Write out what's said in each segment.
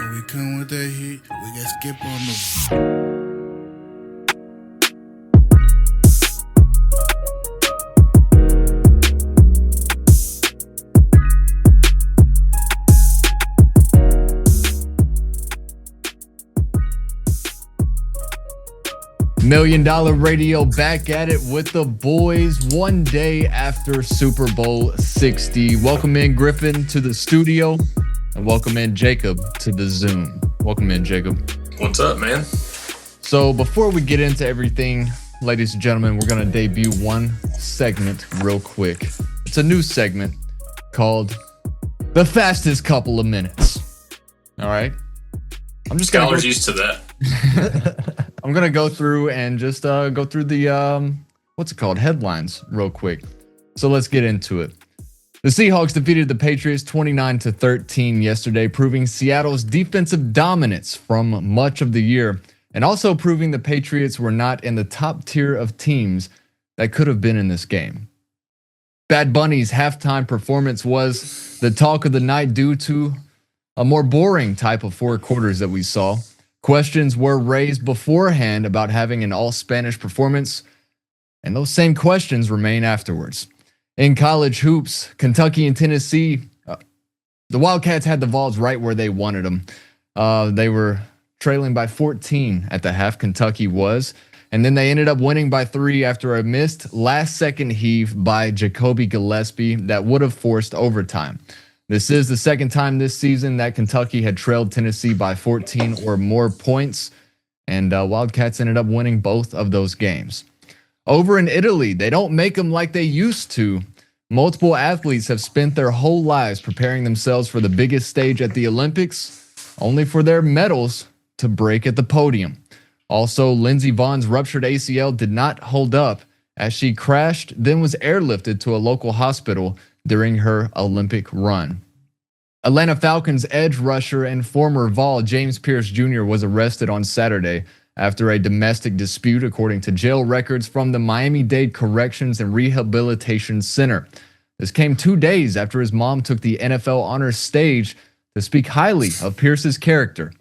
Yeah, we come with that heat. We got Skip on the. $1 Million Radio back at it with the boys one day after Super Bowl XLX. Welcome in Griffin to the studio and welcome in Jacob to the Zoom. Welcome in, Jacob. What's up, man? So before we get into everything, ladies and gentlemen, we're going to debut one segment real quick. It's a new segment called The Fastest Couple of Minutes. All right. I'm just going to used to that. I'm going to go through and just go through the, what's it called? Headlines real quick. So let's get into it. The Seahawks defeated the Patriots 29-13 yesterday, proving Seattle's defensive dominance from much of the year, and also proving the Patriots were not in the top tier of teams that could have been in this game. Bad Bunny's halftime performance was the talk of the night due to a more boring type of four quarters that we saw. Questions were raised beforehand about having an all-Spanish performance, and those same questions remain afterwards. In college hoops, Kentucky and Tennessee, the Wildcats had the Vols right where they wanted them. They were trailing by 14 at the half, Kentucky was, and then they ended up winning by 3 after a missed last-second heave by Jacoby Gillespie that would have forced overtime. This is the second time this season that Kentucky had trailed Tennessee by 14 or more points, and Wildcats ended up winning both of those games. Over in Italy, they don't make them like they used to. Multiple athletes have spent their whole lives preparing themselves for the biggest stage at the Olympics, only for their medals to break at the podium. Also, Lindsey Vogn's ruptured ACL did not hold up as she crashed, then was airlifted to a local hospital during her Olympic run. Atlanta Falcons edge rusher and former Vol James Pierce Jr. was arrested on Saturday after a domestic dispute, according to jail records from the Miami-Dade Corrections and Rehabilitation Center. This came 2 days after his mom took the NFL honors stage to speak highly of Pierce's character.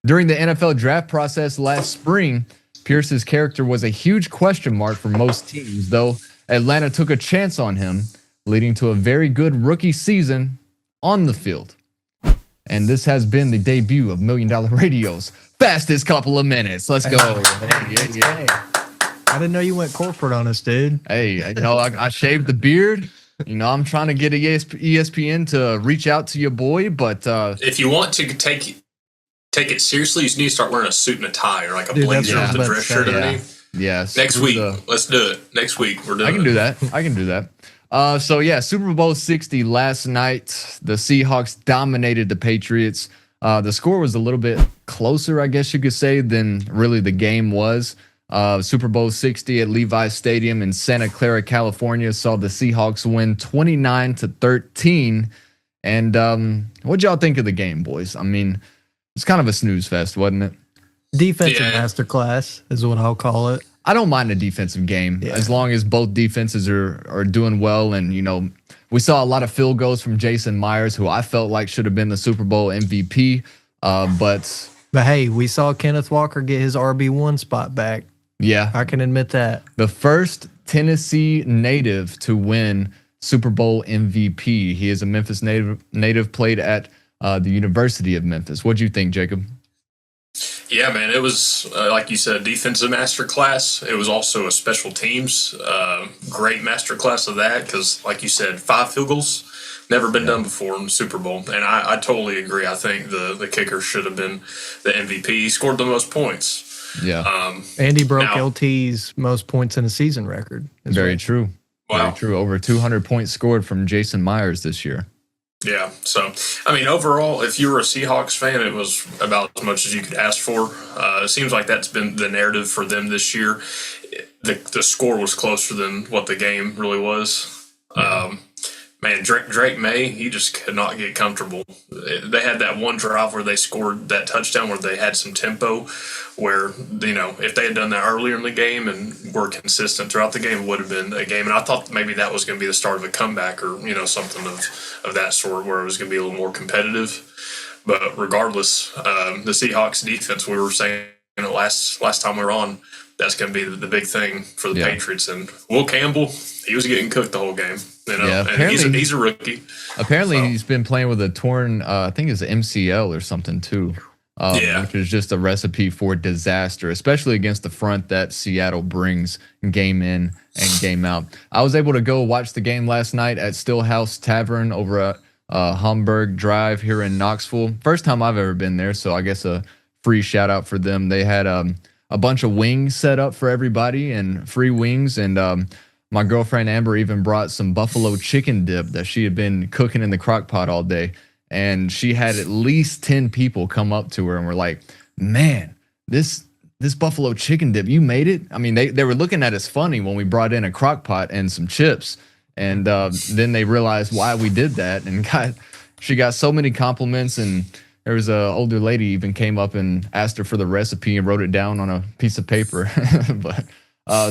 During the NFL draft process last spring, Pierce's character was a huge question mark for most teams, though Atlanta took a chance on him, leading to a very good rookie season on the field. And this has been the debut of $1 Million Radio's fastest couple of minutes. Let's go. Hey. I didn't know you went corporate on us, dude. Hey, I shaved the beard. I'm trying to get ESPN to reach out to your boy, but if you want to take it seriously, you need to start wearing a suit and a tie or like a blazer with a dress shirt underneath. Yeah. Next week, let's do it. Next week, we're doing it. I can do that. Super Bowl XLX last night, the Seahawks dominated the Patriots. The score was a little bit closer, I guess you could say, than really the game was. Super Bowl XLX at Levi's Stadium in Santa Clara, California, saw the Seahawks win 29-13. And what'd y'all think of the game, boys? I mean, it's kind of a snooze fest, wasn't it? Defensive masterclass is what I'll call it. I don't mind a defensive game as long as both defenses are doing well. And, we saw a lot of field goals from Jason Meyers, who I felt like should have been the Super Bowl MVP. But hey, we saw Kenneth Walker get his RB1 spot back. Yeah. I can admit that. The first Tennessee native to win Super Bowl MVP. He is a Memphis native played at the University of Memphis. What'd you think, Jacob? Yeah, man, it was, like you said, defensive masterclass. It was also a special teams, great masterclass of that because, like you said, 5 field goals, never been done before in the Super Bowl. And I totally agree. I think the kicker should have been the MVP. He scored the most points. Yeah. And he broke LT's most points in a season record. Very true. Wow. Very true. Over 200 points scored from Jason Meyers this year. Yeah, so, overall, if you were a Seahawks fan, it was about as much as you could ask for. It seems like that's been the narrative for them this year. The score was closer than what the game really was. Drake Maye, he just could not get comfortable. They had that one drive where they scored that touchdown where they had some tempo where, if they had done that earlier in the game and were consistent throughout the game, it would have been a game. And I thought maybe that was going to be the start of a comeback or, something of that sort where it was going to be a little more competitive. But regardless, the Seahawks defense, we were saying last time we were on, that's going to be the big thing for the Patriots. And Will Campbell, he was getting cooked the whole game. And he's a rookie. Apparently, he's been playing with a torn, I think it's MCL or something too. Which is just a recipe for disaster, especially against the front that Seattle brings game in and game out. I was able to go watch the game last night at Stillhouse Tavern over at Hamburg Drive here in Knoxville. First time I've ever been there, so I guess a free shout out for them. They had a bunch of wings set up for everybody and free wings, and my girlfriend Amber even brought some buffalo chicken dip that she had been cooking in the crock pot all day. And she had at least 10 people come up to her and were like, man, this buffalo chicken dip, you made it? I mean, they were looking at us funny when we brought in a crock pot and some chips. And then they realized why we did that. And she got so many compliments. And there was an older lady even came up and asked her for the recipe and wrote it down on a piece of paper. But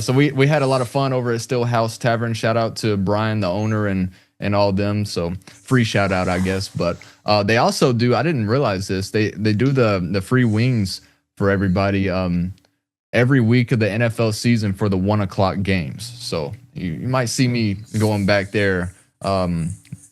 so we had a lot of fun over at Stillhouse Tavern. Shout out to Brian, the owner, and all of them. So free shout out, I guess. But they also do, I didn't realize this, they do the free wings for everybody every week of the NFL season for the 1 o'clock games. So you might see me going back there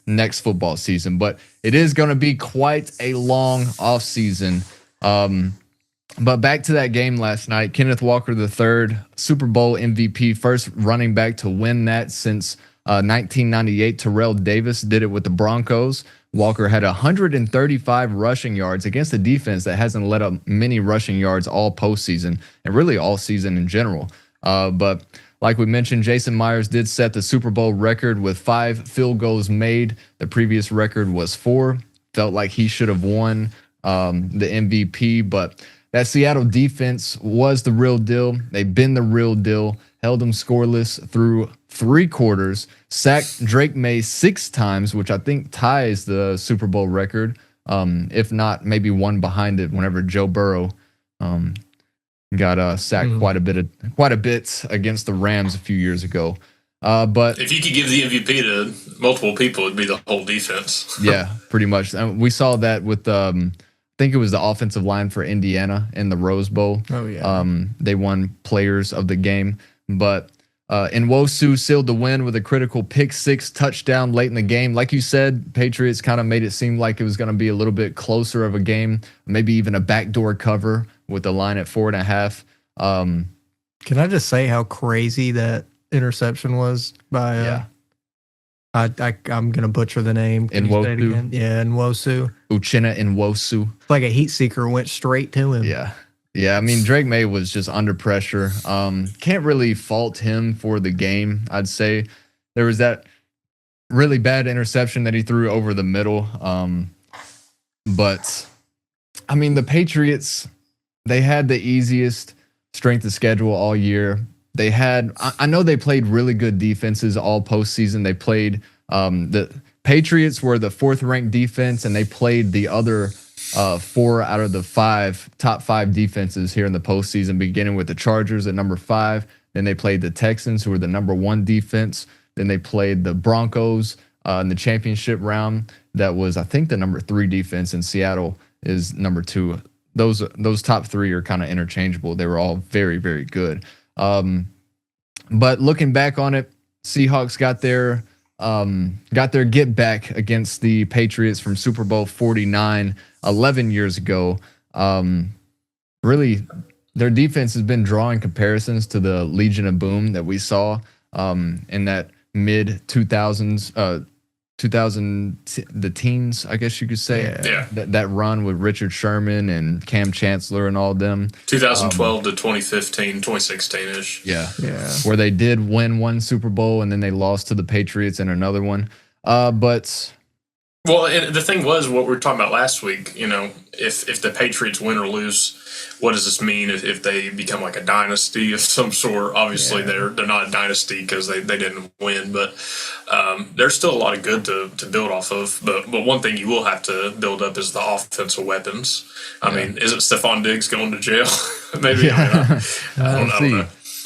next football season, but it is going to be quite a long off season. But back to that game last night, Kenneth Walker III, Super Bowl MVP, first running back to win that since 1998. Terrell Davis did it with the Broncos. Walker had 135 rushing yards against a defense that hasn't let up many rushing yards all postseason and really all season in general. But like we mentioned, Jason Meyers did set the Super Bowl record with 5 field goals made. The previous record was 4. Felt like he should have won the MVP, but that Seattle defense was the real deal. They've been the real deal. Held them scoreless through 3 quarters, sacked Drake Maye 6 times, which I think ties the Super Bowl record. If not, maybe one behind it whenever Joe Burrow got sacked quite a bit against the Rams a few years ago. But if you could give the MVP to multiple people, it'd be the whole defense. Yeah, pretty much. And we saw that with I think it was the offensive line for Indiana in the Rose Bowl. Oh yeah. They won players of the game. But Nwosu sealed the win with a critical pick 6 touchdown late in the game. Like you said, Patriots kind of made it seem like it was going to be a little bit closer of a game, maybe even a backdoor cover with the line at 4.5. Can I just say how crazy that interception was by? I'm gonna butcher the name. Can you say it again? Yeah, Nwosu. Uchenna Nwosu. Like a heat seeker went straight to him. Yeah, I mean, Drake Maye was just under pressure. Can't really fault him for the game, I'd say. There was that really bad interception that he threw over the middle. But, I mean, the Patriots, they had the easiest strength of schedule all year. They had, I know they played really good defenses all postseason. They played, the Patriots were the 4th-ranked defense, and they played the other 4 out of the top 5 defenses here in the postseason, beginning with the Chargers at number 5. Then they played the Texans, who were the number 1 defense. Then they played the Broncos in the championship round. That was, I think, the number 3 defense, and Seattle is number 2. Those top 3 are kind of interchangeable. They were all very, very good. But looking back on it, Seahawks got their get back against the Patriots from Super Bowl 49 11 years ago. Really, their defense has been drawing comparisons to the Legion of Boom that we saw in that mid 2000s, the teens, I guess you could say. Yeah. That run with Richard Sherman and Cam Chancellor and all of them. 2012 to 2015, 2016-ish. Yeah. Where they did win one Super Bowl and then they lost to the Patriots in another one. Well, and the thing was, what we were talking about last week, if the Patriots win or lose, what does this mean if they become like a dynasty of some sort? Obviously, they're not a dynasty because they didn't win, but there's still a lot of good to build off of. But one thing you will have to build up is the offensive weapons. I mean, isn't Stephon Diggs going to jail? Maybe. Yeah. I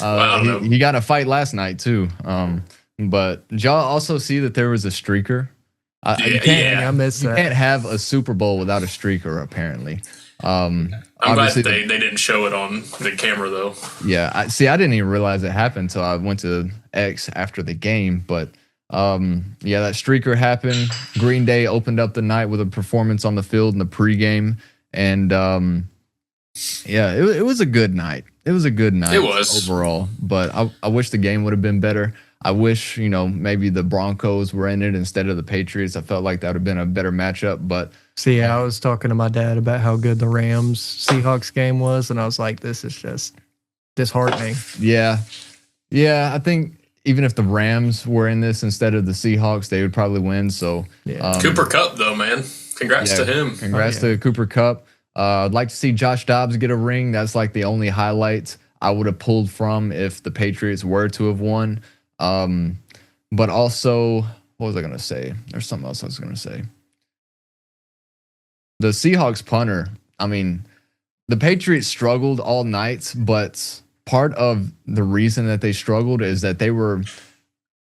don't know. He got in a fight last night, too. But did y'all also see that there was a streaker I miss that. You can't have a Super Bowl without a streaker, apparently. I'm glad they didn't show it on the camera, though. Yeah, I didn't even realize it happened until I went to X after the game. But yeah, that streaker happened. Green Day opened up the night with a performance on the field in the pregame, and yeah, it was a good night. It was a good night. It was overall, but I wish the game would have been better. I wish, maybe the Broncos were in it instead of the Patriots. I felt like that would have been a better matchup. But see, I was talking to my dad about how good the Rams Seahawks game was, and I was like, this is just disheartening. Yeah. I think even if the Rams were in this instead of the Seahawks, they would probably win. So Cooper Kupp, though, man, congrats to him. Congrats to Cooper Kupp. I'd like to see Josh Dobbs get a ring. That's like the only highlight I would have pulled from if the Patriots were to have won. But also, what was I going to say? There's something else I was going to say. The Seahawks punter, I mean, the Patriots struggled all night, but part of the reason that they struggled is that they were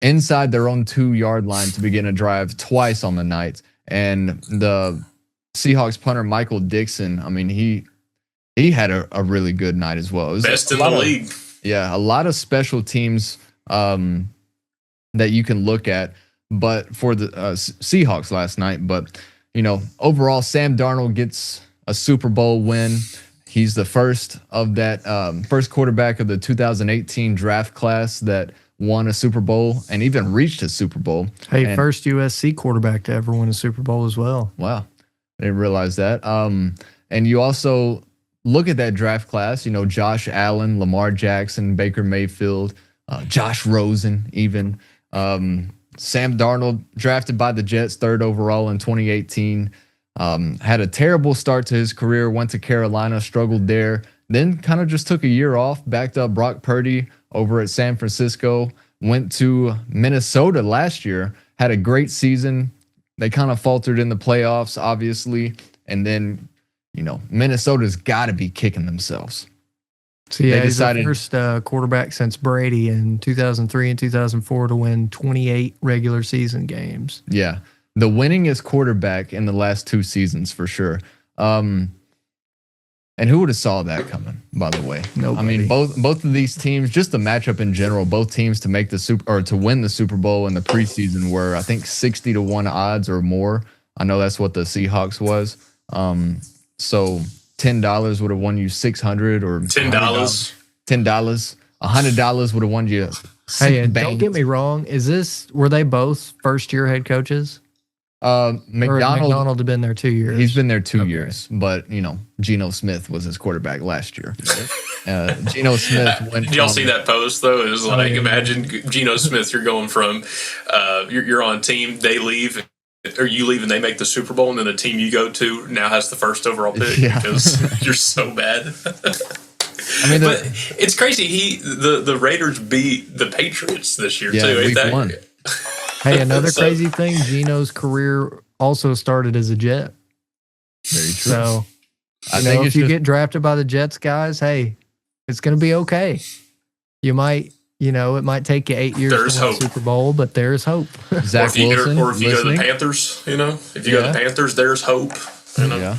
inside their own 2-yard line to begin a drive twice on the night. And the Seahawks punter, Michael Dixon, I mean, he had a really good night as well. It was best in the league. Yeah, a lot of special teams that you can look at, but for the Seahawks last night. But overall, Sam Darnold gets a Super Bowl win. He's the first of that first quarterback of the 2018 draft class that won a Super Bowl and even reached a Super Bowl. Hey, first USC quarterback to ever win a Super Bowl as well. Wow, I didn't realize that. And you also look at that draft class. Josh Allen, Lamar Jackson, Baker Mayfield, Josh Rosen, even. Sam Darnold, drafted by the Jets, 3rd overall in 2018. Had a terrible start to his career, went to Carolina, struggled there, then kind of just took a year off, backed up Brock Purdy over at San Francisco, went to Minnesota last year, had a great season. They kind of faltered in the playoffs, obviously, and then, Minnesota's got to be kicking themselves. So yeah, he's the first quarterback since Brady in 2003 and 2004 to win 28 regular season games. Yeah, the winningest quarterback in the last 2 seasons for sure. And who would have saw that coming? By the way, nobody. I mean, both of these teams, just the matchup in general, both teams to make to win the Super Bowl in the preseason were, I think, 60-1 odds or more. I know that's what the Seahawks was. So $10 would have won you $600 or $10. $100 would have won you. Hey, don't get me wrong. Were they both first-year head coaches? McDonald had been there 2 years. He's been there 2 years, but Geno Smith was his quarterback last year. Geno Smith went. Did y'all see that post though? It was like, imagine Geno Smith. You're going from, you're on a team. They leave, or you leave, and they make the Super Bowl, and then the team you go to now has the first overall pick because you're so bad. I mean, but it's crazy. The Raiders beat the Patriots this year too. Week 1. Hey, another crazy thing, Geno's career also started as a Jet. Very true. So, if you get drafted by the Jets, guys, hey, it's going to be okay. You might, it might take you 8 years to win the Super Bowl, but there's hope. Zach Wilson, or if you go to the Panthers, if you go to the Panthers, there's hope. Yeah.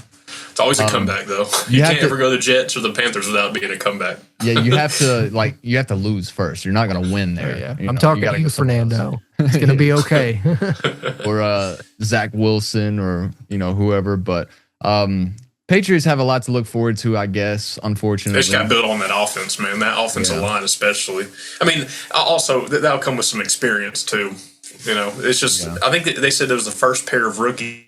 It's always a comeback, though. You can't ever go to the Jets or the Panthers without being a comeback. Yeah, you have to lose first. You're not going to win there. Yeah. I'm talking to you, Fernando. It's going to be okay. Or Zach Wilson or, whoever. But Patriots have a lot to look forward to, I guess, unfortunately. They just got built on that offense, man. That offensive line especially. I mean, also, that'll come with some experience, too. It's just, I think they said it was the first pair of rookie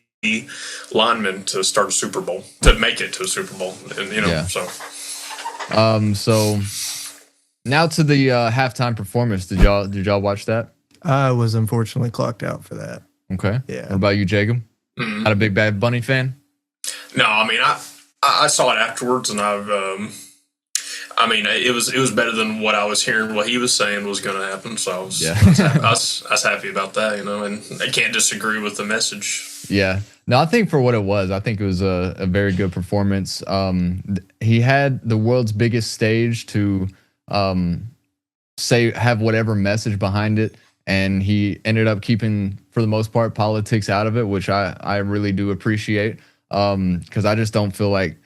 linemen to start a Super Bowl, to make it to a Super Bowl, and so. So now to the halftime performance. Did y'all watch that? I was unfortunately clocked out for that. Okay. Yeah. What about you, Jacob? Mm-hmm. Not a big Bad Bunny fan? No, I mean I saw it afterwards, and it was better than what I was hearing. What he was saying was going to happen, so I was happy about that, and I can't disagree with the message. Yeah. No, I think for what it was, I think it was a very good performance. He had the world's biggest stage to have whatever message behind it, and he ended up keeping, for the most part, politics out of it, which I really do appreciate, because I just don't feel like,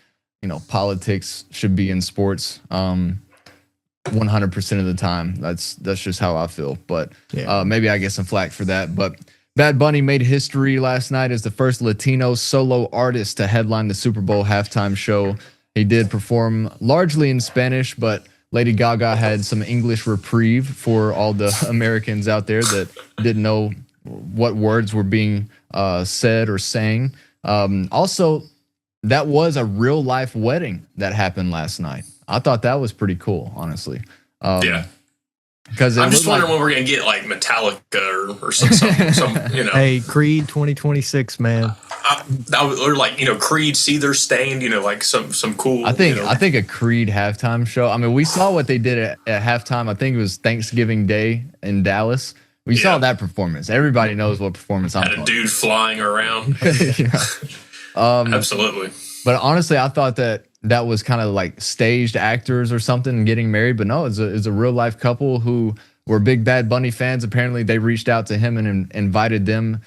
politics should be in sports 100% of the time. That's just how I feel. But maybe I get some flack for that. But Bad Bunny made history last night as the first Latino solo artist to headline the Super Bowl halftime show. He did perform largely in Spanish, but Lady Gaga had some English reprieve for all the Americans out there that didn't know what words were being said or sang. Also, that was a real life wedding that happened last night. I thought that was pretty cool, honestly. Because I'm just wondering when we're gonna get like Metallica or some Hey, Creed 2026, man. Or like Creed, See Their Stand, like some cool. I think a Creed halftime show. I mean, we saw what they did at halftime. I think it was Thanksgiving Day in Dallas. We saw that performance. Everybody knows what performance I'm talking about. Had a dude flying around. Absolutely. But honestly, I thought that was kind of like staged actors or something getting married. But no, it's a real life couple who were big Bad Bunny fans. Apparently, they reached out to him and invited him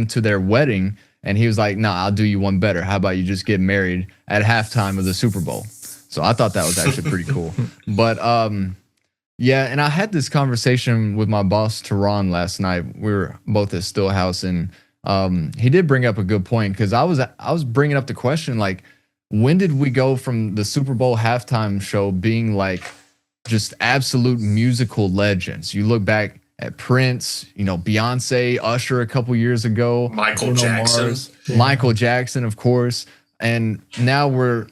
to their wedding. And he was like, "Nah, I'll do you one better. How about you just get married at halftime of the Super Bowl?" So I thought that was actually pretty cool. But yeah, and I had this conversation with my boss Teron last night. We were both at Stillhouse, and he did bring up a good point, because I was bringing up the question, like, when did we go from the Super Bowl halftime show being like just absolute musical legends? You look back at Prince, Beyonce, Usher a couple years ago, Michael Jackson, Michael Jackson, of course. And now we're,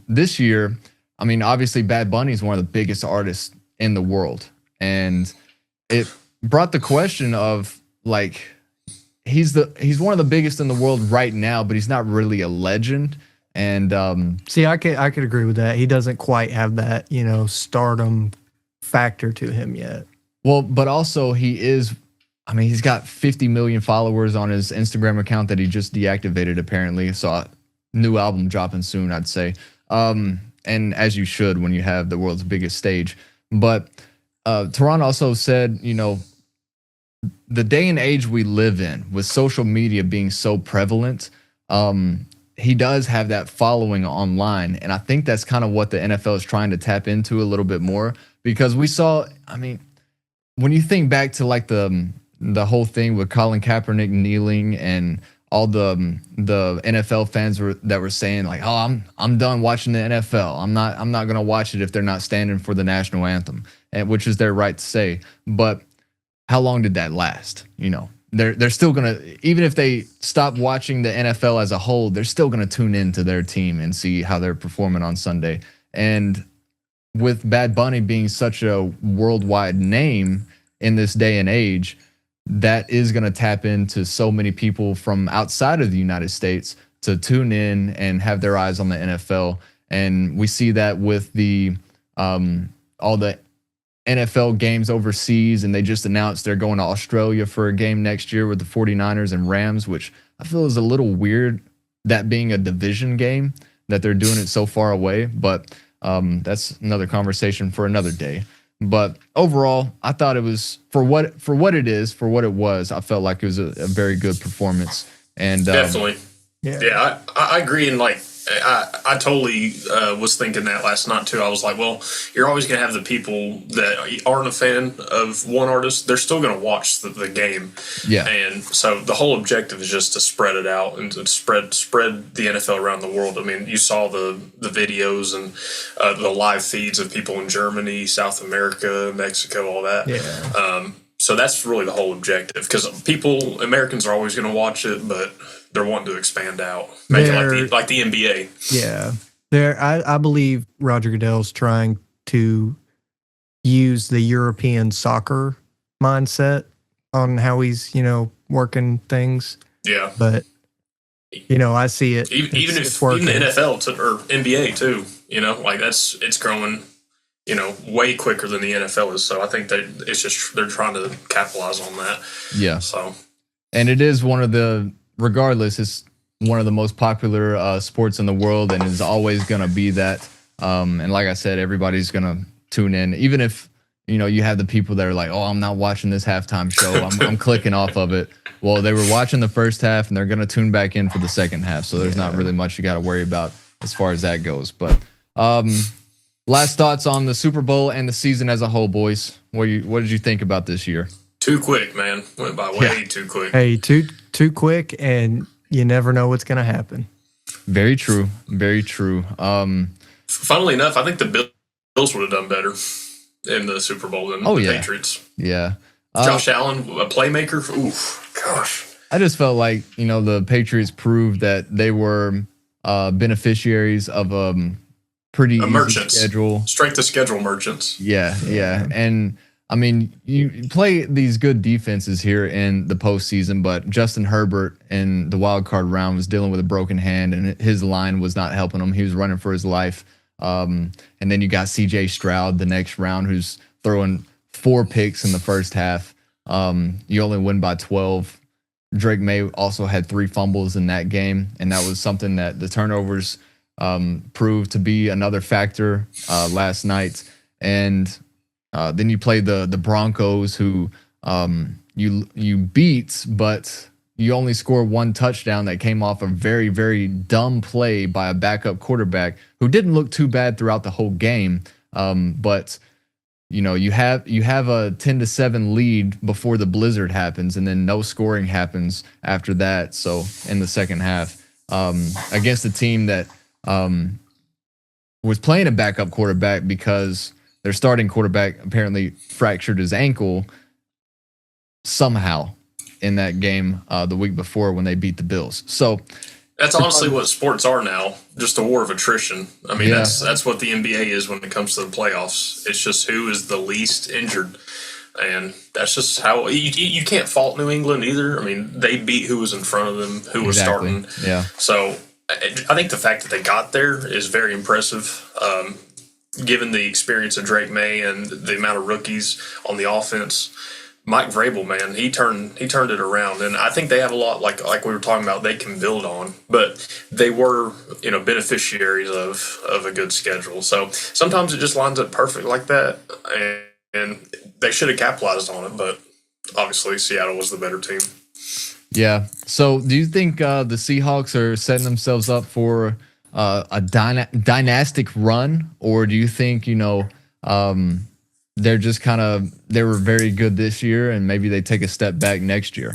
this year, I mean, obviously Bad Bunny is one of the biggest artists in the world. And it brought the question of, like, he's one of the biggest in the world right now, but he's not really a legend. And see, I could agree with that. He doesn't quite have that, stardom factor to him yet. Well, but also he's got 50 million followers on his Instagram account that he just deactivated, apparently. So new album dropping soon, I'd say. And as you should when you have the world's biggest stage. But Teron also said, the day and age we live in, with social media being so prevalent, he does have that following online. And I think that's kind of what the NFL is trying to tap into a little bit more, because we saw, when you think back to like the whole thing with Colin Kaepernick kneeling and all the NFL fans that were saying like, "Oh, I'm done watching the NFL. I'm not going to watch it if they're not standing for the national anthem," and which is their right to say. But how long did that last? They're still going to, even if they stop watching the NFL as a whole, they're still going to tune into their team and see how they're performing on Sunday. And with Bad Bunny being such a worldwide name in this day and age, that is going to tap into so many people from outside of the United States to tune in and have their eyes on the NFL. And we see that with the all the NFL games overseas, and they just announced they're going to Australia for a game next year with the 49ers and Rams, which I feel is a little weird, that being a division game, that they're doing it so far away. But that's another conversation for another day. But overall, I thought it was, for what it was, I felt like it was a very good performance. And definitely. Yeah, I agree. And like, I totally was thinking that last night too. I was like, well, you're always going to have the people that aren't a fan of one artist. They're still going to watch the game. Yeah. And so the whole objective is just to spread it out and to spread the NFL around the world. I mean, you saw the videos and the live feeds of people in Germany, South America, Mexico, all that. Yeah. So that's really the whole objective, because Americans are always going to watch it, but they're wanting to expand out, make it like the NBA. Yeah, I believe Roger Goodell's trying to use the European soccer mindset on how he's working things. Yeah, but I see it. Even the NFL or NBA too. Like it's growing. Way quicker than the NFL is. So I think that they're trying to capitalize on that. Yeah. So, and it is regardless, it's one of the most popular sports in the world, and is always going to be that. And like I said, everybody's going to tune in, even if you have the people that are like, oh, I'm not watching this halftime show. I'm clicking off of it. Well, they were watching the first half, and they're going to tune back in for the second half. So there's not really much you got to worry about as far as that goes. But last thoughts on the Super Bowl and the season as a whole, boys. What did you think about this year? Too quick, man. Went by way too quick. Hey, too quick, and you never know what's going to happen. Very true. Very true. Funnily enough, I think the Bills would have done better in the Super Bowl than the Patriots. Yeah. Josh Allen, a playmaker. Oof, gosh. I just felt like, the Patriots proved that they were beneficiaries of a pretty easy schedule. Strength of schedule merchants. Yeah. And, I mean, you play these good defenses here in the postseason, but Justin Herbert in the wild card round was dealing with a broken hand, and his line was not helping him. He was running for his life. And then you got C.J. Stroud the next round, who's throwing 4 picks in the first half. You only win by 12. Drake Maye also had 3 fumbles in that game, and that was something that the turnovers proved to be another factor last night. And then you play the Broncos, who you beat, but you only score 1 touchdown that came off a very, very dumb play by a backup quarterback who didn't look too bad throughout the whole game. But you have a 10-7 lead before the blizzard happens, and then no scoring happens after that. So in the second half, against a team that was playing a backup quarterback because their starting quarterback apparently fractured his ankle somehow in that game the week before when they beat the Bills. So that's honestly what sports are now, just a war of attrition. I mean, that's what the NBA is when it comes to the playoffs. It's just who is the least injured. And that's just how you can't fault New England either. I mean, they beat who was in front of them, who was starting. Yeah. So I think the fact that they got there is very impressive. Given the experience of Drake Maye and the amount of rookies on the offense, Mike Vrabel, man, he turned it around, and I think they have a lot like we were talking about they can build on. But they were beneficiaries of a good schedule. So sometimes it just lines up perfect like that, and they should have capitalized on it. But obviously, Seattle was the better team. Yeah. So do you think the Seahawks are setting themselves up for a dynastic run, or do you think they're just they were very good this year and maybe they take a step back next year?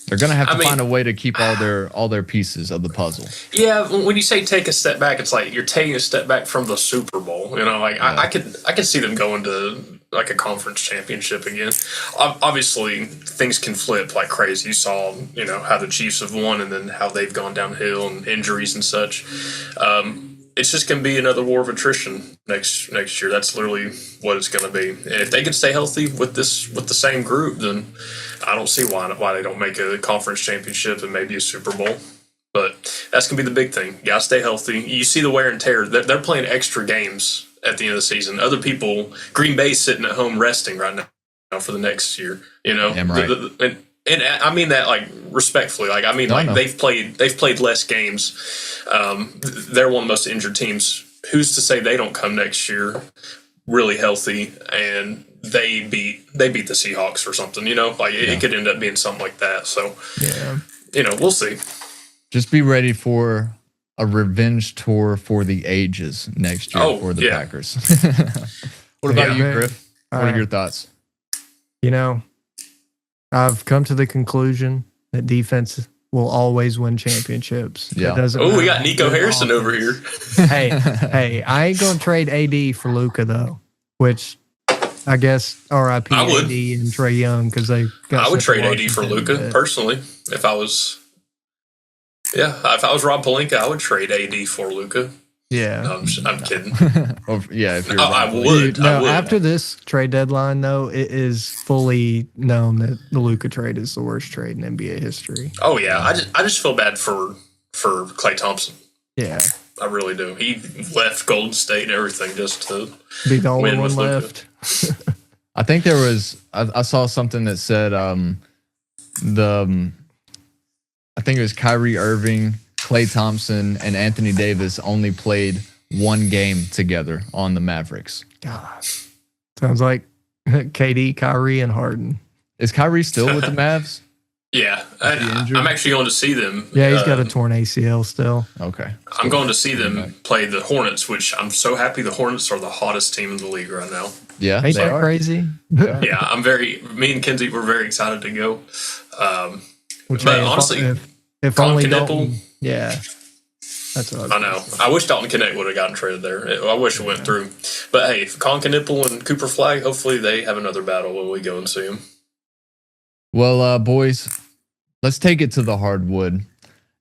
They're gonna have to find a way to keep all their pieces of the puzzle. Yeah, when you say take a step back, it's like you're taking a step back from the Super Bowl. I could see them going to like a conference championship again. Obviously, things can flip like crazy. You saw, how the Chiefs have won and then how they've gone downhill and injuries and such. It's just going to be another war of attrition next year. That's literally what it's going to be. And if they can stay healthy with the same group, then I don't see why they don't make a conference championship and maybe a Super Bowl. But that's going to be the big thing. You got to stay healthy. You see the wear and tear. They're playing extra games at the end of the season. Other people, Green Bay's sitting at home resting right now for the next year. Damn right. And I mean that like respectfully. Like I mean, they've played less games. They're one of the most injured teams. Who's to say they don't come next year really healthy and they beat the Seahawks or something? It could end up being something like that. So we'll see. Just be ready for a revenge tour for the ages next year for the Packers. What about you, Griff? What are your thoughts? I've come to the conclusion that defense will always win championships. Yeah. We got Nico Harrison over here. Hey, I ain't gonna trade AD for Luka though, which I guess RIP AD and Trey Young because they got. I would trade AD for Luka personally if I was. Yeah, if I was Rob Pelinka, I would trade AD for Luka. Yeah, no, I'm kidding. If you're I would. After this trade deadline, though, it is fully known that the Luka trade is the worst trade in NBA history. Oh yeah, I just feel bad for Klay Thompson. Yeah, I really do. He left Golden State and everything just to be the only one left. I think there was. I saw something that said I think it was Kyrie Irving, Klay Thompson, and Anthony Davis only played one game together on the Mavericks. God, sounds like KD, Kyrie, and Harden. Is Kyrie still with the Mavs? Yeah, I'm actually going to see them. Yeah, he's got a torn ACL still. Okay. I'm going to see them play the Hornets, which I'm so happy the Hornets are the hottest team in the league right now. Yeah, ain't that crazy? Yeah, me and Kenzie were very excited to go. But honestly, if Colin only Kneppel, Dalton, yeah. That's what I know. I wish Dalton Connect would have gotten traded there. I wish it went through. But hey, Colin Kneppel and Cooper Flag, hopefully they have another battle when we go and see them. Well, boys, let's take it to the hardwood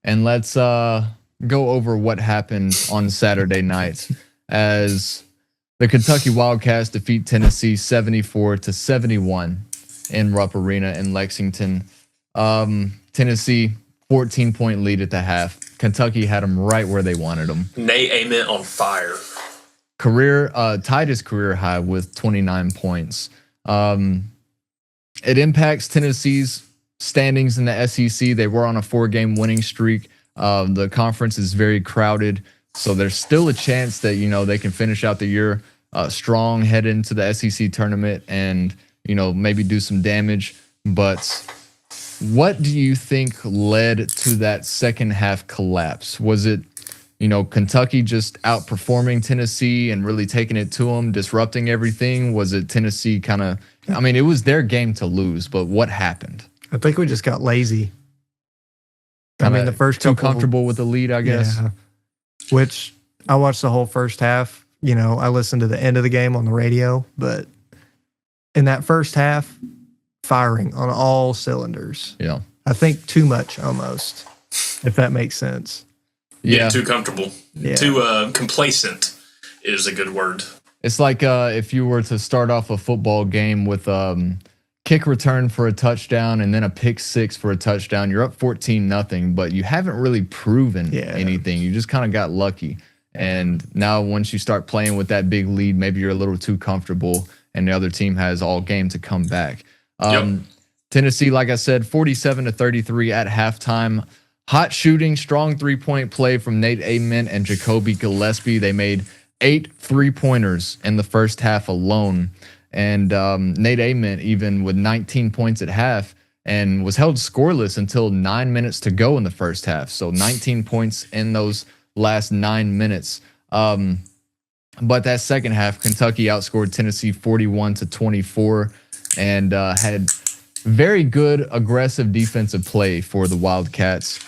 and let's go over what happened on Saturday night as the Kentucky Wildcats defeat Tennessee 74-71 in Rupp Arena in Lexington. Tennessee 14-point lead at the half. Kentucky had them right where they wanted them. Nate Ament on fire. Tied his career high with 29 points. It impacts Tennessee's standings in the SEC. They were on a 4-game winning streak. The conference is very crowded, so there's still a chance that they can finish out the year strong, head into the SEC tournament, and maybe do some damage. But what do you think led to that second half collapse? Was it Kentucky just outperforming Tennessee and really taking it to them, disrupting everything? Was it Tennessee it was their game to lose, but what happened? I think we just got lazy. The first too comfortable with the lead, I guess. Yeah. Which I watched the whole first half. I listened to the end of the game on the radio, but in that first half, firing on all cylinders. Yeah. I think too much almost, if that makes sense. Yeah, too comfortable. Yeah. Too complacent is a good word. It's like if you were to start off a football game with kick return for a touchdown and then a pick six for a touchdown. You're up 14-0, but you haven't really proven anything. You just kind of got lucky. And now once you start playing with that big lead, maybe you're a little too comfortable and the other team has all game to come back. Tennessee, like I said, 47-33 at halftime. Hot shooting, strong three-point play from Nate Ament and Jacoby Gillespie. They made 8 3-pointers in the first half alone. And Nate Ament even with 19 points at half and was held scoreless until 9 minutes to go in the first half. So 19 points in those last 9 minutes. But that second half, Kentucky outscored Tennessee 41-24 and had very good aggressive defensive play for the Wildcats.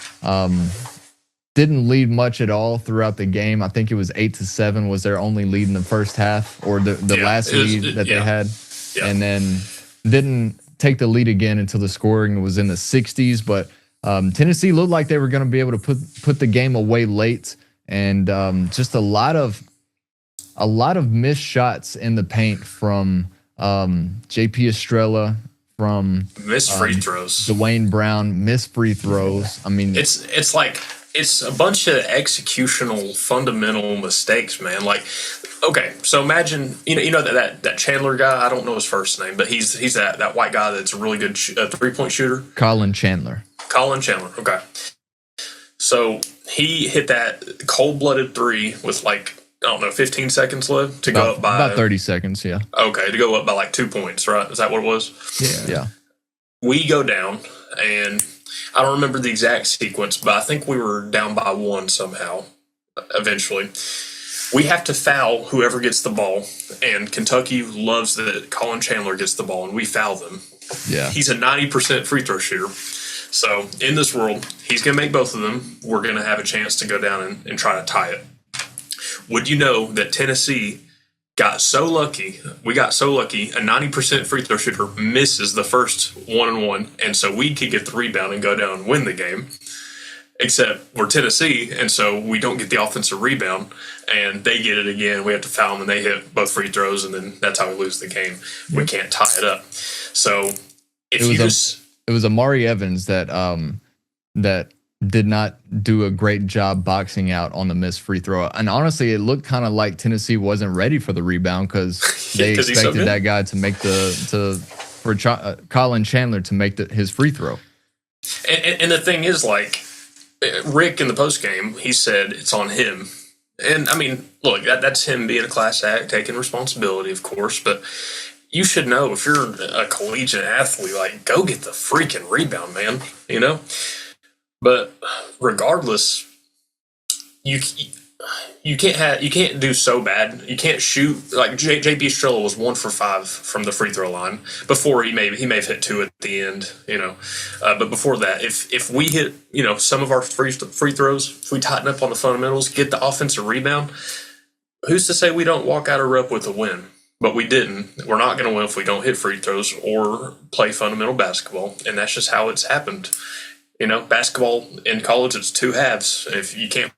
Didn't lead much at all throughout the game. I think it was 8-7 was their only lead in the first half, or the last lead that they had. Yeah. And then didn't take the lead again until the scoring was in the 60s. But Tennessee looked like they were going to be able to put the game away late, and just a lot of missed shots in the paint from JP Estrella, from missed free throws. Dwayne Brown, missed free throws. I mean, it's like it's a bunch of executional fundamental mistakes, man. Like, okay, so imagine that Chandler guy. I don't know his first name, but he's that white guy that's a really good 3-point shooter. Colin Chandler. Okay. So he hit that cold-blooded three with 15 seconds left to go up by about 30 seconds. Yeah. Okay, to go up by 2 points, right? Is that what it was? Yeah. We go down, and I don't remember the exact sequence, but I think we were down by 1 somehow. Eventually, we have to foul whoever gets the ball, and Kentucky loves that Colin Chandler gets the ball, and we foul them. Yeah, he's a 90% free throw shooter. So in this world, he's going to make both of them. We're going to have a chance to go down and try to tie it. Would you know that Tennessee got so lucky? We got so lucky. A 90% free throw shooter misses the first 1-on-1, and so we could get the rebound and go down and win the game. Except we're Tennessee, and so we don't get the offensive rebound, and they get it again. We have to foul them, and they hit both free throws, and then that's how we lose the game. We can't tie it up. So it was Amari Evans that did not do a great job boxing out on the missed free throw. And honestly, it looked kind of like Tennessee wasn't ready for the rebound because they expected that guy to make Colin Chandler to make his free throw. And the thing is, Rick in the postgame, he said it's on him. And I mean, look, that's him being a class act, taking responsibility, of course. But you should know if you're a collegiate athlete, like go get the freaking rebound, man. You know, but regardless, you can't do so bad. You can't shoot like JB Strella was 1 for 5 from the free throw line. Before he may have hit 2 at the end, you know. But before that, if we hit some of our free throws, if we tighten up on the fundamentals, get the offensive rebound, who's to say we don't walk out of rep with a win? But we didn't. We're not going to win if we don't hit free throws or play fundamental basketball, and that's just how it's happened. You know, basketball in college, it's 2 halves. If you can't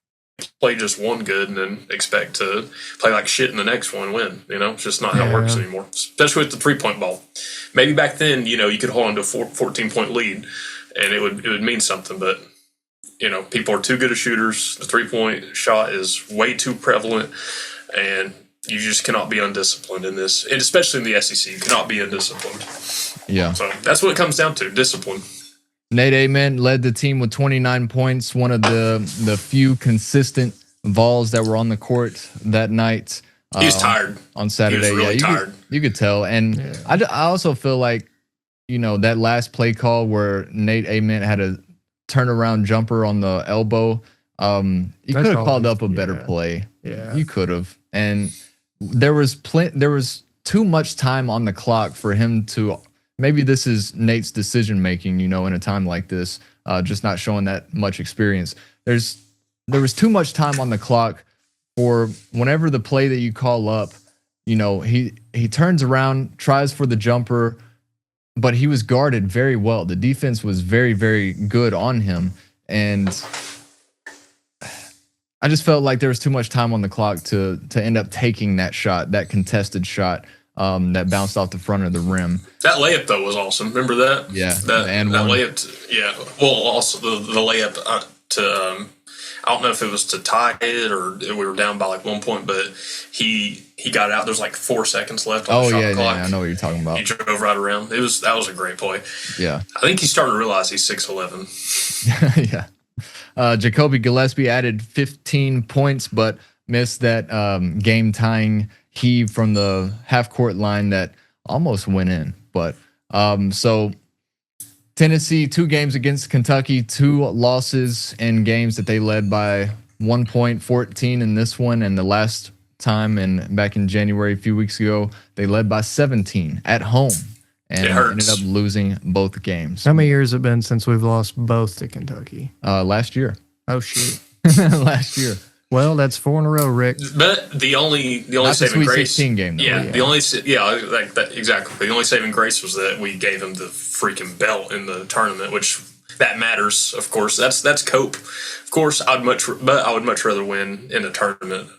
play just one good and then expect to play like shit in the next one and win, it's just not how it works anymore, especially with the 3-point ball. Maybe back then, you could hold on to a 14-point lead and it would mean something, but people are too good as shooters. The 3-point shot is way too prevalent, and you just cannot be undisciplined in this, and especially in the SEC. You cannot be undisciplined. Yeah. So that's what it comes down to, discipline. Nate Amen led the team with 29 points, one of the few consistent Vols that were on the court that night. He was tired. On Saturday. He was really tired. You could tell. And I also feel like, that last play call where Nate Amen had a turnaround jumper on the elbow, you could have called up a better play. Yeah. You could have. And there was too much time on the clock for him to. Maybe this is Nate's decision making, in a time like this, just not showing that much experience. There was too much time on the clock for whenever the play that you call up, he turns around, tries for the jumper, but he was guarded very well. The defense was very, very good on him, and I just felt like there was too much time on the clock to end up taking that shot, that contested shot. That bounced off the front of the rim. That layup, though, was awesome. Remember that? Yeah. That layup, Well, also the layup to, I don't know if it was to tie it or we were down by like 1 point, but he got out. There's like 4 seconds left on the shot clock. Yeah, I know what you're talking about. He drove right around. That was a great play. Yeah. I think he's starting to realize he's 6'11". Yeah. Jacoby Gillespie added 15 points, but missed that game-tying heave from the half-court line that almost went in. But so Tennessee, 2 games against Kentucky, 2 losses in games that they led by 1 point, 14 in this one, and the last time back in January a few weeks ago, they led by 17 at home and ended up losing both games. How many years have it been since we've lost both to Kentucky? Last year. Oh, shit. Last year. Well, that's 4 in a row, Rick. But the only Not saving the Sweet grace, 16 game, though. like that exactly. The only saving grace was that we gave him the freaking belt in the tournament, which that matters, of course. That's cope. Of course, I would much rather win in a tournament.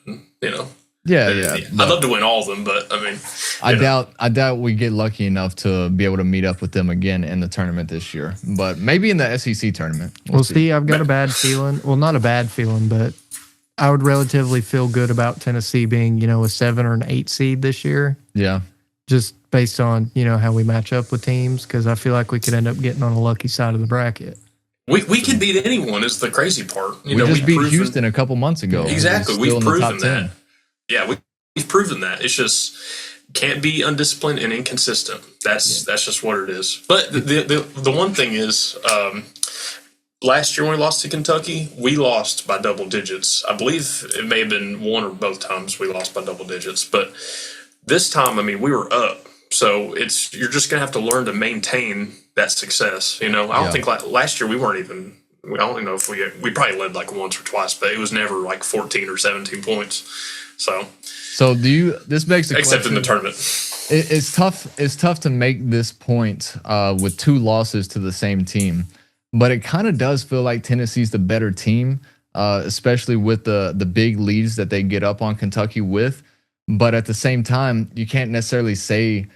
Yeah. I'd love to win all of them, but I mean, I doubt we get lucky enough to be able to meet up with them again in the tournament this year. But maybe in the SEC tournament. We'll see. I've got a bad feeling. Well, not a bad feeling, but I would relatively feel good about Tennessee being, a 7 or an 8 seed this year. Yeah. Just based on, how we match up with teams, because I feel like we could end up getting on the lucky side of the bracket. We could beat anyone is the crazy part. We just beat Houston a couple months ago. Exactly. We've proven that. Yeah, we've proven that. It's just can't be undisciplined and inconsistent. That's just what it is. But the one thing is, last year when we lost to Kentucky, we lost by double digits. I believe it may have been one or both times we lost by double digits. But this time, we were up. So you're just going to have to learn to maintain that success. I don't think last year we weren't even – I don't know if we probably led like once or twice, but it was never like 14 or 17 points. So this begs the question. Except in the tournament. It's tough to make this point with 2 losses to the same team. But it kind of does feel like Tennessee's the better team, especially with the big leads that they get up on Kentucky with. But at the same time, you can't necessarily say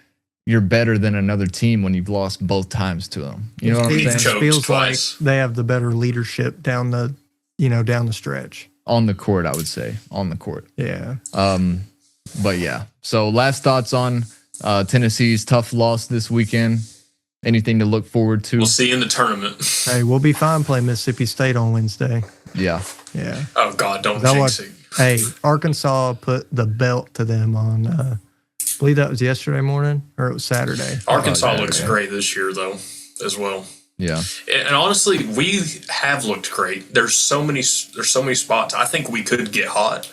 you're better than another team when you've lost both times to them. You know what I'm saying? It feels like they have the better leadership down the stretch. On the court, I would say. On the court. Yeah. But yeah. So last thoughts on Tennessee's tough loss this weekend. Anything to look forward to? We'll see you in the tournament. Hey, we'll be fine playing Mississippi State on Wednesday. Yeah. Yeah. Oh, God, don't jinx it. Hey, Arkansas put the belt to them on believe that was yesterday morning, or it was Saturday. Arkansas looks great this year, though, as well. Yeah, and honestly, we have looked great. There's so many spots. I think we could get hot.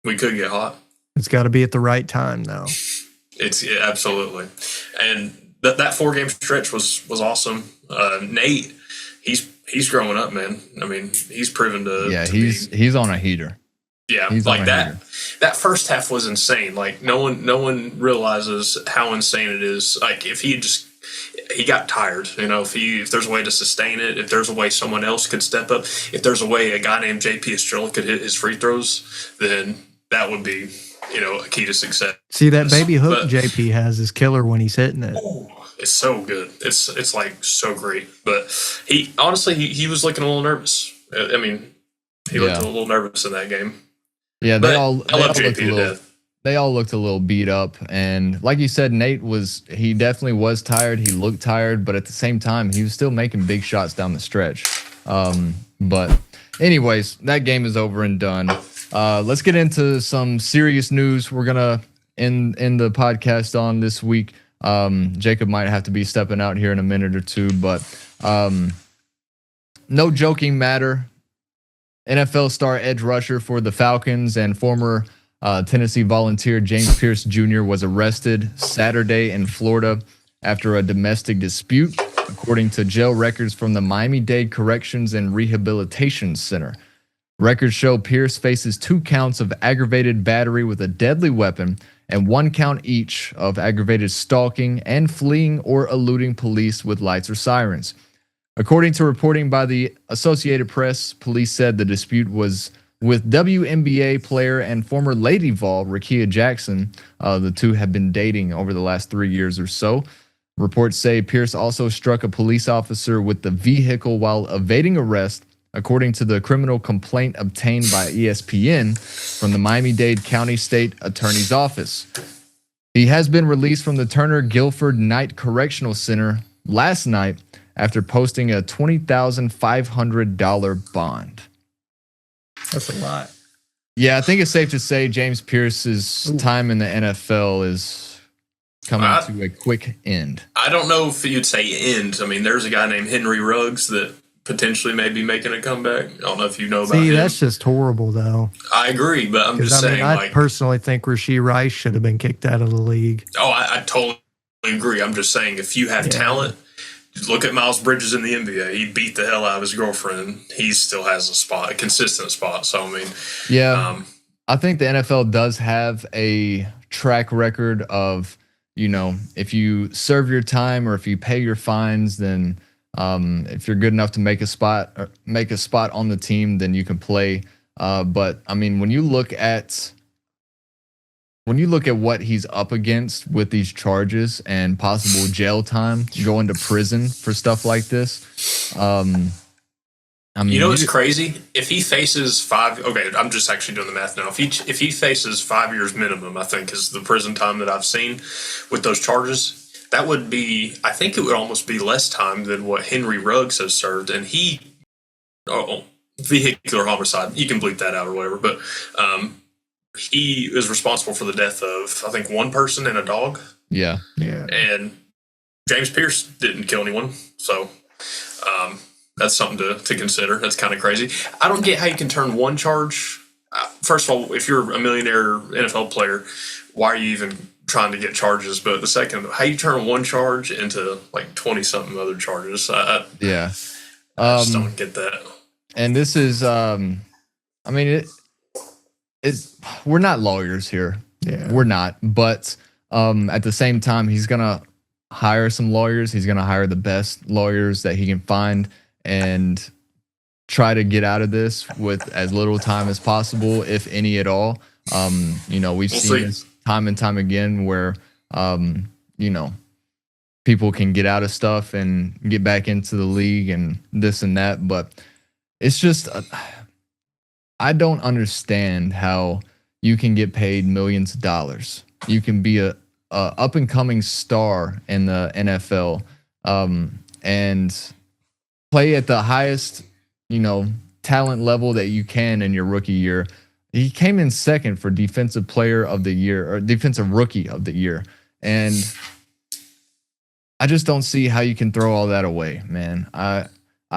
We could get hot. It's got to be at the right time, though. Absolutely, and that 4-game stretch was awesome. Nate, he's growing up, man. I mean, he's proven to. Yeah, he's on a heater. Yeah, he's like that. That first half was insane. Like no one realizes how insane it is. Like if he got tired, if there's a way to sustain it, if there's a way someone else could step up, if there's a way a guy named JP Estrella could hit his free throws, then that would be, a key to success. See, that baby hook JP has is killer when he's hitting it. It's so good. It's like so great. But he was looking a little nervous. I mean, he looked a little nervous in that game. Yeah, I love JP to death. They all looked a little beat up, and like you said, Nate he definitely was tired. He looked tired, but at the same time, he was still making big shots down the stretch. But anyways, that game is over and done. Let's get into some serious news. We're gonna end the podcast on this week. Jacob might have to be stepping out here in a minute or two, but no joking matter. NFL star edge rusher for the Falcons and former Tennessee Volunteer James Pierce Jr. was arrested Saturday in Florida after a domestic dispute, according to jail records from the Miami-Dade Corrections and Rehabilitation Center. Records show Pierce faces 2 counts of aggravated battery with a deadly weapon and 1 count each of aggravated stalking and fleeing or eluding police with lights or sirens. According to reporting by the Associated Press, police said the dispute was with WNBA player and former Lady Vol, Rakia Jackson. The two have been dating over the last 3 years or so. Reports say Pierce also struck a police officer with the vehicle while evading arrest, according to the criminal complaint obtained by ESPN from the Miami-Dade County State Attorney's Office. He has been released from the Turner Guilford Knight Correctional Center last night after posting a $20,500 bond. That's a lot. Yeah, I think it's safe to say James Pierce's time in the NFL is coming to a quick end. I don't know if you'd say end. I mean, there's a guy named Henry Ruggs that potentially may be making a comeback. I don't know if you know about him. See, that's just horrible, though. I agree, but I'm just saying. I personally think Rashee Rice should have been kicked out of the league. Oh, I totally agree. I'm just saying, if you have talent, look at Miles Bridges in the NBA. He beat the hell out of his girlfriend. He still has a consistent spot. So, I mean, I think the NFL does have a track record of, if you serve your time or if you pay your fines, then if you're good enough to make a spot on the team, then you can play. But I mean, when you look at what he's up against with these charges and possible jail time, going to prison for stuff like this. I mean, what's crazy? If he faces I'm just actually doing the math now. If he faces 5 years minimum, I think is the prison time that I've seen with those charges. That would be, I think it would almost be less time than what Henry Ruggs has served. And vehicular homicide, you can bleep that out or whatever, but he is responsible for the death of, I think, 1 person and a dog. Yeah. And James Pierce didn't kill anyone. So that's something to consider. That's kind of crazy. I don't get how you can turn one charge. First of all, if you're a millionaire NFL player, why are you even trying to get charges? But the second, how you turn one charge into like 20-something other charges. I just don't get that. And this is, we're not lawyers here. Yeah. We're not. But at the same time, he's going to hire some lawyers. He's going to hire the best lawyers that he can find and try to get out of this with as little time as possible, if any at all. We've seen this time and time again where, people can get out of stuff and get back into the league and this and that. But it's just, I don't understand how you can get paid millions of dollars. You can be a up and coming star in the NFL, and play at the highest, talent level that you can in your rookie year. he came in second for defensive player of the year or defensive rookie of the year. And I just don't see how you can throw all that away, man. I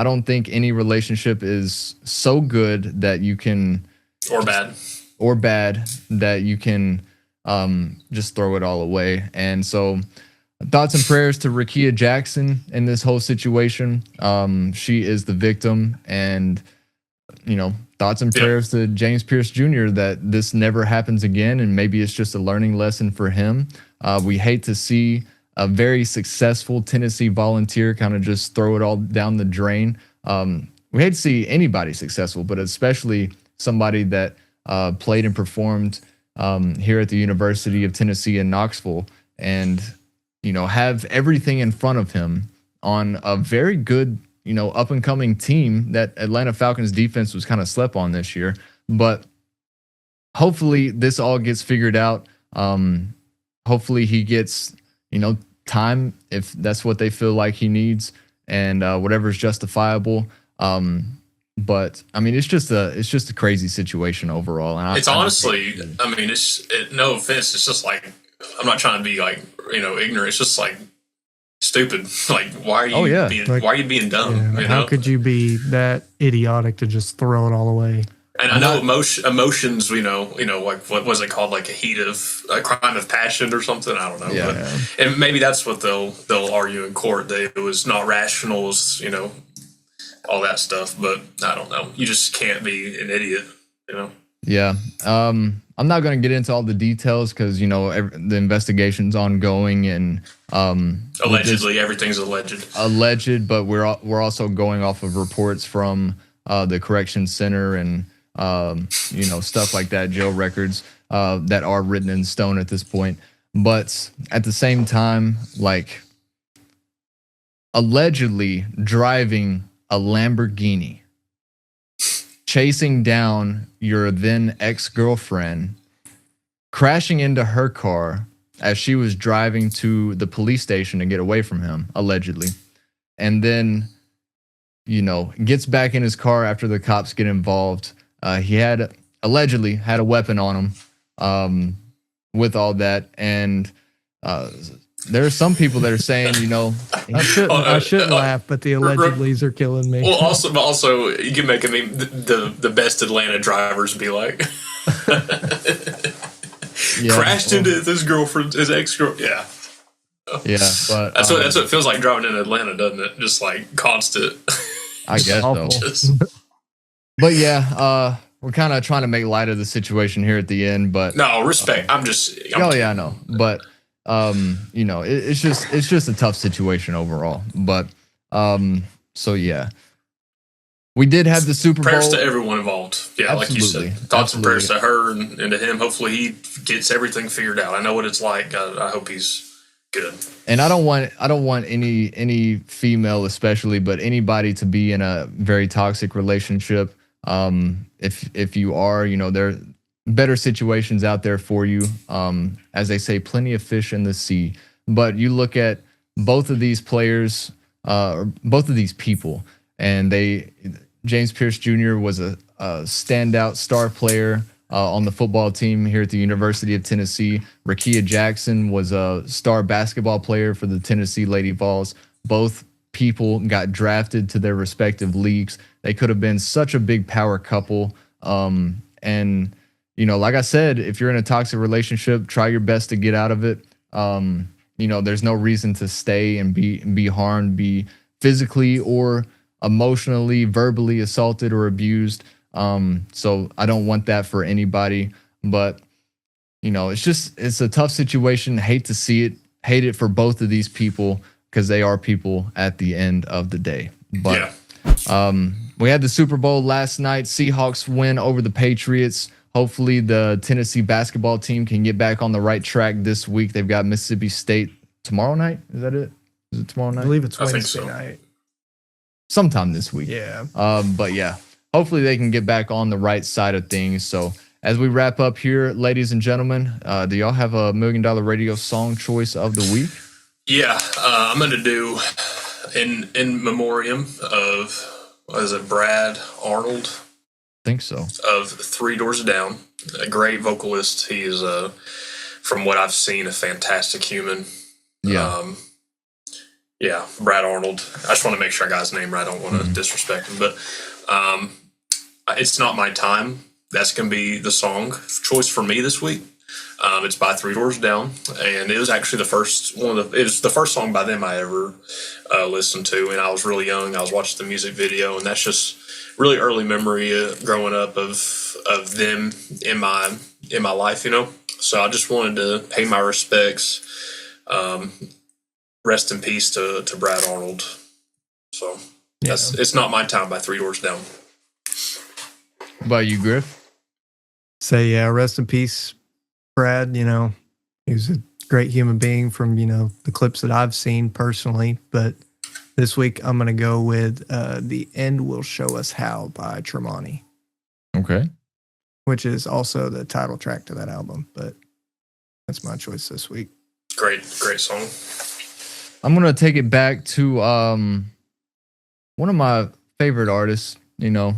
don't think any relationship is so good that you can or bad that you can just throw it all away. And so thoughts and prayers to Rakia Jackson in this whole situation. She is the victim, and thoughts and prayers to James Pierce Jr. that this never happens again, and maybe it's just a learning lesson for him. We hate to see a very successful Tennessee Volunteer kind of just throw it all down the drain. We hate to see anybody successful, but especially somebody that played and performed here at the University of Tennessee in Knoxville, and have everything in front of him on a very good up and coming team that Atlanta Falcons defense was kind of slept on this year. But hopefully this all gets figured out. Hopefully he gets time if that's what they feel like he needs, and whatever is justifiable. But I mean, it's just a crazy situation overall. And it's honestly, I mean, no offense. It's just like, I'm not trying to be like, ignorant. It's just like stupid. Like, why are you being dumb? Yeah, how could you be that idiotic to just throw it all away? And I know emotions, like what was it called? Like a crime of passion or something. I don't know. Yeah. But, and maybe that's what they'll argue in court. It was not rational, all that stuff. But I don't know. You just can't be an idiot, Yeah. I'm not going to get into all the details because, the investigation's ongoing, and allegedly everything's alleged, but we're also going off of reports from the correction center and stuff like that, jail records that are written in stone at this point. But at the same time, like, allegedly driving a Lamborghini, chasing down your then ex-girlfriend, crashing into her car as she was driving to the police station to get away from him, allegedly. And then, gets back in his car after the cops get involved. He allegedly had a weapon on him with all that. And there are some people that are saying, I shouldn't laugh, but the allegedlys are killing me. Well, also, you can make the best Atlanta drivers be like, crashed into his ex-girlfriend. Yeah. Yeah, but that's what it feels like driving in Atlanta, doesn't it? Just like constant. I guess so. But yeah, we're kind of trying to make light of the situation here at the end. But no, respect. I know. But it's just a tough situation overall. But so yeah, we did have the Super Bowl. Prayers to everyone involved. Yeah, absolutely. Like you said, thoughts and prayers to her and to him. Hopefully he gets everything figured out. I know what it's like. I hope he's good. And I don't want any female especially, but anybody to be in a very toxic relationship. If you are, there are better situations out there for you. As they say, plenty of fish in the sea. But you look at both of these players, both of these people, and James Pierce Jr. was a standout star player on the football team here at the University of Tennessee. Rakia Jackson was a star basketball player for the Tennessee Lady Vols. Both people got drafted to their respective leagues. They could have been such a big power couple. And, like I said, if you're in a toxic relationship, try your best to get out of it. There's no reason to stay and be harmed, be physically or emotionally, verbally assaulted or abused. So I don't want that for anybody, but it's a tough situation. Hate to see it, hate it for both of these people because they are people at the end of the day. But we had the Super Bowl last night. Seahawks win over the Patriots. Hopefully the Tennessee basketball team can get back on the right track this week. They've got Mississippi State tomorrow night. Is that it? Is it tomorrow night? I believe it's Wednesday night. Sometime this week. Yeah. But yeah, hopefully they can get back on the right side of things. So as we wrap up here, ladies and gentlemen, do y'all have a $1 Million Radio song choice of the week? Yeah, I'm going to do in memoriam of, Brad Arnold. think so. of Three Doors Down. A great vocalist. He is, from what I've seen, a fantastic human. Yeah. Yeah, Brad Arnold. I just want to make sure I got his name right. I don't want to disrespect him. But It's Not My Time. That's going to be the song choice for me this week. It's by Three Doors Down, and it was actually it was the first song by them I ever listened to, and I was really young. I was watching the music video, and that's just really early memory growing up of them in my life, you know. So I just wanted to pay my respects. Rest in peace to Brad Arnold. So It's Not My Time by Three Doors Down. What about you, Griff? Say, yeah, rest in peace, Brad. You know, he was a great human being from, you know, the clips that I've seen personally. But this week I'm going to go with The End Will Show Us How by Tremonti. Okay. Which is also the title track to that album. But that's my choice this week. Great song. I'm going to take it back to one of my favorite artists, you know,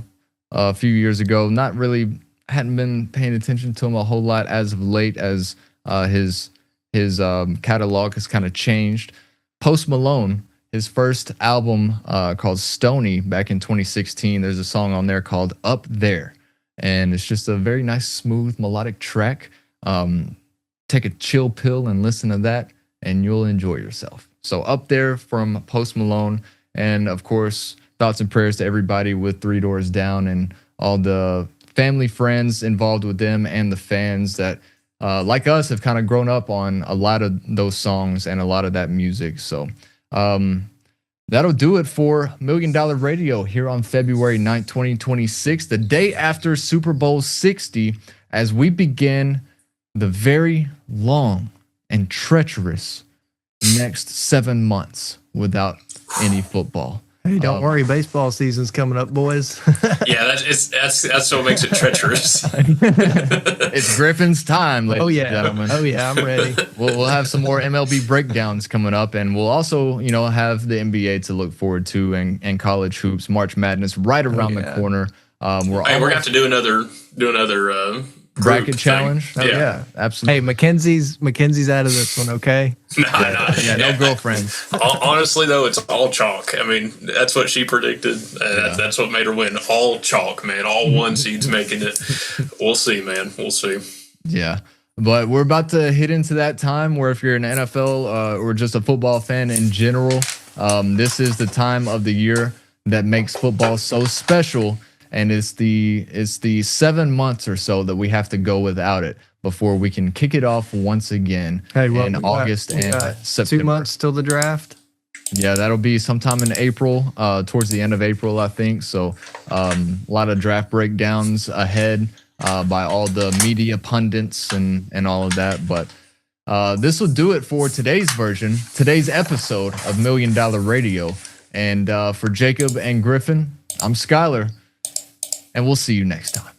a few years ago. Not really, hadn't been paying attention to him a whole lot as of late, as his catalog has kind of changed. Post Malone, his first album called Stoney back in 2016, there's a song on there called Up There. And it's just a very nice, smooth, melodic track. Take a chill pill and listen to that, and you'll enjoy yourself. So Up There from Post Malone. And of course, thoughts and prayers to everybody with Three Doors Down and all the family, friends involved with them, and the fans that, like us, have kind of grown up on a lot of those songs and a lot of that music. So that'll do it for $1 Million Radio here on February 9th, 2026, the day after Super Bowl XLX, as we begin the very long and treacherous next 7 months without any football. Hey, don't worry, baseball season's coming up, boys. Yeah, that's what makes it treacherous. It's Griffin's time, ladies and gentlemen. Oh yeah, I'm ready. We'll have some more MLB breakdowns coming up, and we'll also, you know, have the NBA to look forward to, and college hoops, March Madness right around the corner. We're gonna have to do another bracket challenge. Oh, yeah, absolutely. Hey, Mackenzie's out of this one, okay? No girlfriends. Honestly, though, it's all chalk. I mean, that's what she predicted. That's what made her win. All chalk, man. All one seeds making it. We'll see, man. We'll see. Yeah. But we're about to hit into that time where if you're an NFL or just a football fan in general, this is the time of the year that makes football so special. And it's the 7 months or so that we have to go without it before we can kick it off once again in August and September. 2 months till the draft. Yeah, that'll be sometime in April, towards the end of April, I think. So a lot of draft breakdowns ahead by all the media pundits and all of that. But this will do it for today's episode of $1 Million Radio. And for Jacob and Griffin, I'm Skylar. And we'll see you next time.